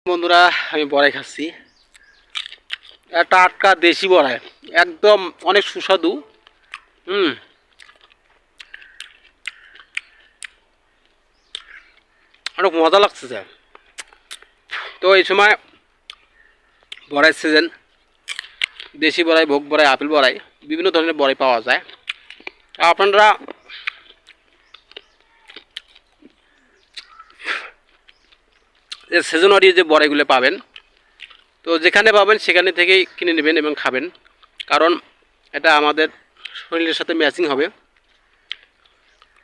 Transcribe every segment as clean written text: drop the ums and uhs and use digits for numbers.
বন্ধুরা আমি বড়াই খাচ্ছি, টাটকা দেশি বড়াই, একদম অনেক সুস্বাদু। অনেক মজা লাগছে। তো এই সময় বড়াই সিজন, দেশি বড়াই, ভোগ বড়াই, আপেল বড়াই, বিভিন্ন ধরনের বড়াই পাওয়া যায়। আপনারা সিজনারি যে বড়াইগুলো পাবেন, তো যেখানে পাবেন সেখানে থেকেই কিনে নেবেন এবং খাবেন, কারণ এটা আমাদের শরীরের সাথে ম্যাচিং হবে।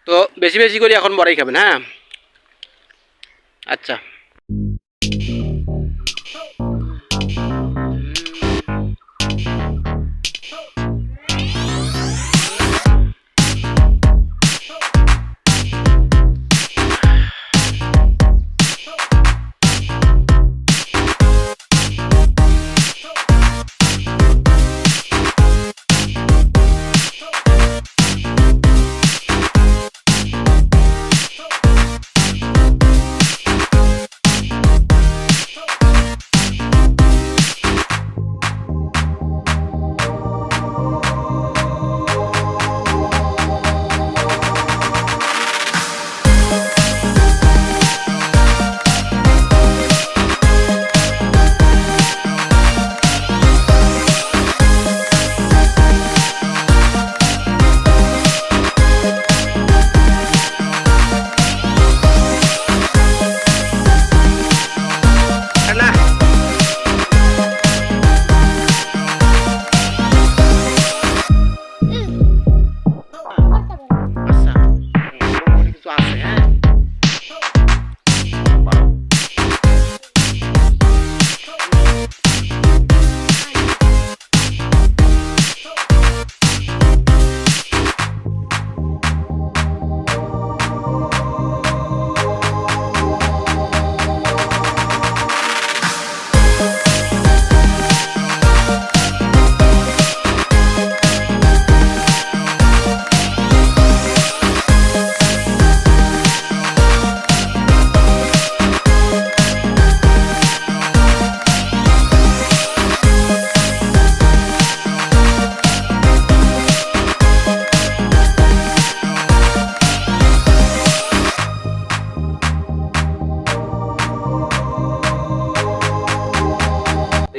তো বেশি বেশি করে এখন বড়াই খাবেন। হ্যাঁ, আচ্ছা।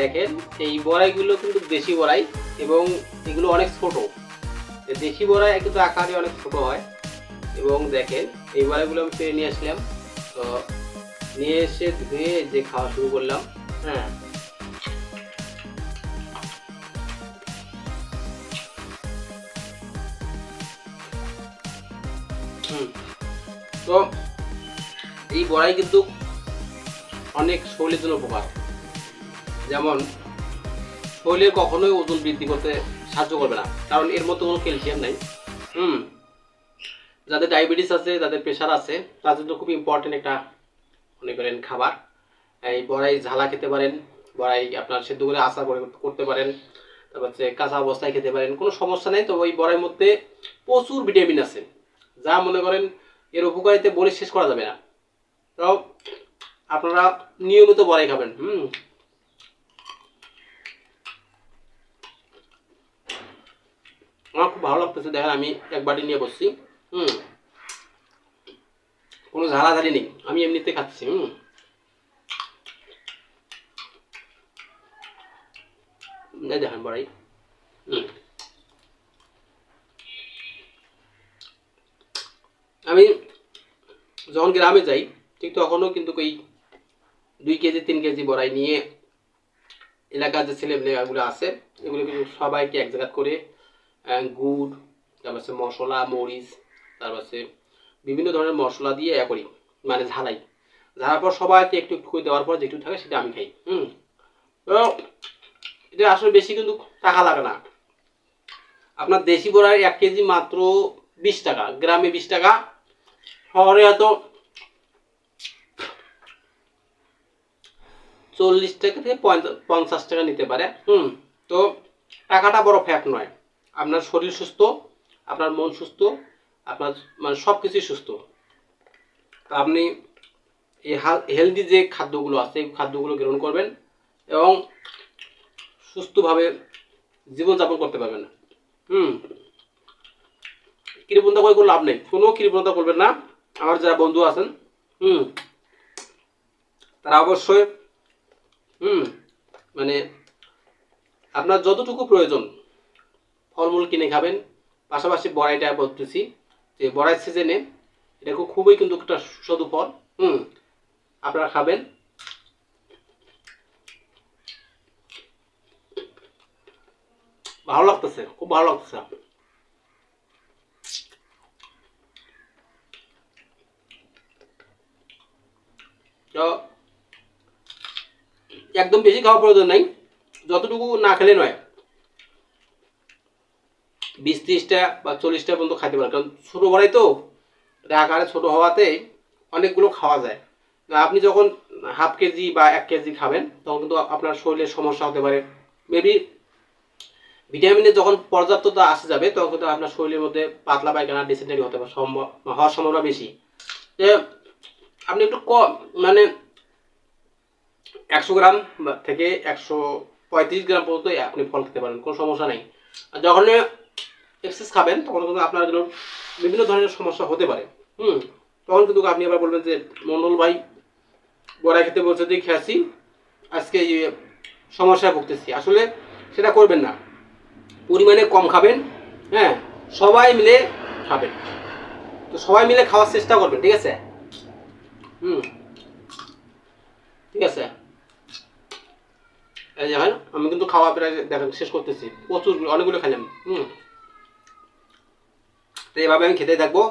দেখেন, এই বড়াইগুলো কিন্তু দেশি বড়াই এবং এগুলো অনেক ছোট। দেশি বড়াই কিন্তু আকারে অনেক ছোট হয়। এবং দেখেন, এই বড়াইগুলো আমি পেরে নিয়ে আসলাম, তো নিয়ে এসে ধুয়ে যে খাওয়া শুরু করলাম। হ্যাঁ, তো এই বড়াই কিন্তু অনেক শরীরের জন্য উপকার। যেমন শরীরের কখনোই ওজন বৃদ্ধি করতে সাহায্য করবে না, কারণ এর মধ্যে কোনো ক্যালসিয়াম নাই। যাদের ডায়াবেটিস আছে, যাদের প্রেশার আছে, তাদের জন্য খুব ইম্পর্টেন্ট একটা মনে করেন খাবার। এই বড়াই ঝালা খেতে পারেন, বড়াই আপনার সেদ্ধ করে আচার করতে পারেন, তারপর হচ্ছে কাঁচা অবস্থায় খেতে পারেন, কোনো সমস্যা নেই। তো ওই বড়াইয়ের মধ্যে প্রচুর ভিটামিন আছে, যা মনে করেন এর উপকারিতা বলে শেষ করা যাবে না। তো আপনারা নিয়মিত বড়াই খাবেন। আমার খুব ভালো লাগতেছে। দেখেন, আমি এক বাটি নিয়ে বসছি। কোনো ঝালাঝালি নেই, আমি এমনিতে খাচ্ছি। দেখেন বড়াই। আমি যখন গ্রামে যাই, ঠিক তখনও কিন্তু ওই 2 কেজি 3 কেজি বড়াই নিয়ে এলাকার যে ছেলেমেয়েগুলো আছে, এগুলো কিন্তু সবাইকে এক জায়গা করে গুড়, তারপর হচ্ছে মশলা, মরিচ, তারপর হচ্ছে বিভিন্ন ধরনের মশলা দিয়ে করি, মানে ঝালাই। ঝালার পর সবাইকে একটু একটু করে দেওয়ার পর যেটুকু থাকে সেটা আমি খাই। তো এটা আসলে বেশি কিন্তু টাকা লাগে না। আপনার দেশি বড়াই 1 কেজি মাত্র 20 টাকা, গ্রামে 20 টাকা, শহরে হয়তো 40 টাকা থেকে 50 টাকা নিতে পারে। তো টাকাটা বড় ফ্যাক্ট নয়। আপনার শরীর সুস্থ, আপনার মন সুস্থ, আপনার মানে সব কিছুই সুস্থ। আপনি এই হেলদি যে খাদ্যগুলো আছে এই খাদ্যগুলো গ্রহণ করবেন এবং সুস্থভাবে জীবনযাপন করতে পারবেন। কৃপণতা করে কোনো লাভ নেই, কোনো কৃপণতা করবেন না। আমার যারা বন্ধু আছেন তারা অবশ্যই মানে আপনার যতটুকু প্রয়োজন ফলমূল কিনে খাবেন। পাশাপাশি বড়াইটা বলতেছি যে বড়াই সিজনে এটা খুবই কিন্তু একটা সুস্বাদু ফল। আপনারা খাবেন। ভালো লাগতেছে, খুব ভালো লাগতেছে। তো একদম বেশি খাওয়ার প্রয়োজন নাই, যতটুকু না খেলে নয় 20-30টা বা 40টা পর্যন্ত খাইতে পারেন। কারণ ছোটো বড়াই তো এটা আকারে ছোটো হওয়াতে অনেকগুলো খাওয়া যায়। আপনি যখন হাফ কেজি বা 1 কেজি খাবেন তখন কিন্তু আপনার শরীরের সমস্যা হতে পারে। মেবি ভিটামিনের যখন পর্যাপ্ততা আসে যাবে তখন কিন্তু আপনার শরীরের মধ্যে পাতলা পায়খানা ডিসেন্টারি হতে পারে, হওয়ার সম্ভাবনা বেশি। যে আপনি একটু কম মানে 100 গ্রাম থেকে 135 গ্রাম পর্যন্ত আপনি ফল খেতে পারেন, কোনো সমস্যা নেই। আর যখন এক্সেস খাবেন তখন কিন্তু আপনার বিভিন্ন ধরনের সমস্যা হতে পারে। তখন কিন্তু আপনি আবার বলবেন যে মন্ডল ভাই বড়া খেতে বলছে দিয়ে খেয়েছি, আজকে এই সমস্যায় ভুগতেছি। আসলে সেটা করবেন না, পরিমাণে কম খাবেন। হ্যাঁ, সবাই মিলে খাবেন। তো সবাই মিলে খাওয়ার চেষ্টা করবেন, ঠিক আছে? ঠিক আছে। এই যে আমি কিন্তু খাওয়া প্রায় দেখেন শেষ করতেছি, প্রচুর অনেকগুলো খাইলাম। তো এইভাবে আমি খেতে থাকবো।